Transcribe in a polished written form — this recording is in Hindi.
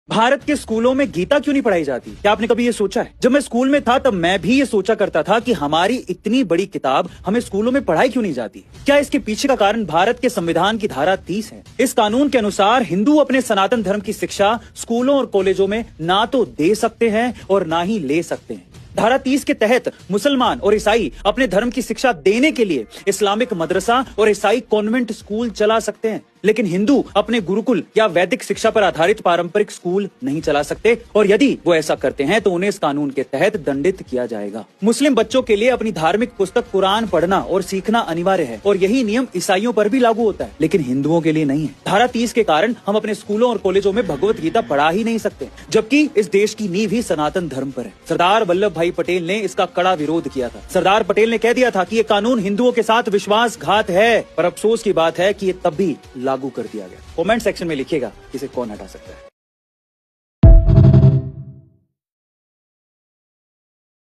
भारत के स्कूलों में गीता क्यों नहीं पढ़ाई जाती? क्या आपने कभी ये सोचा है? जब मैं स्कूल में था तब मैं भी ये सोचा करता था कि हमारी इतनी बड़ी किताब हमें स्कूलों में पढ़ाई क्यों नहीं जाती? क्या इसके पीछे का कारण भारत के संविधान की धारा 30 है? इस कानून के अनुसार हिंदू अपने सनातन धर्म की शिक्षा स्कूलों और कॉलेजों में ना तो दे सकते हैं और ना ही ले सकते हैं। धारा 30 के तहत मुसलमान और ईसाई अपने धर्म की शिक्षा देने के लिए इस्लामिक मदरसा और ईसाई कॉन्वेंट स्कूल चला सकते हैं, लेकिन हिंदू अपने गुरुकुल या वैदिक शिक्षा पर आधारित पारंपरिक स्कूल नहीं चला सकते, और यदि वो ऐसा करते हैं तो उन्हें इस कानून के तहत दंडित किया जाएगा। मुस्लिम बच्चों के लिए अपनी धार्मिक पुस्तक कुरान पढ़ना और सीखना अनिवार्य है, और यही नियम ईसाइयों पर भी लागू होता है, लेकिन हिंदुओं के लिए नहीं है। धारा 30 के कारण हम अपने स्कूलों और कॉलेजों में भगवत गीता पढ़ा ही नहीं सकते, जबकि इस देश की नींव ही सनातन धर्म पर है। सरदार वल्लभ भाई पटेल ने इसका कड़ा विरोध किया था। सरदार पटेल ने कह दिया था कि ये कानून हिंदुओं के साथ विश्वासघात है, पर अफसोस की बात है कि ये तब भी लागू कर दिया गया। कमेंट सेक्शन में लिखिएगा इसे कौन हटा सकता है।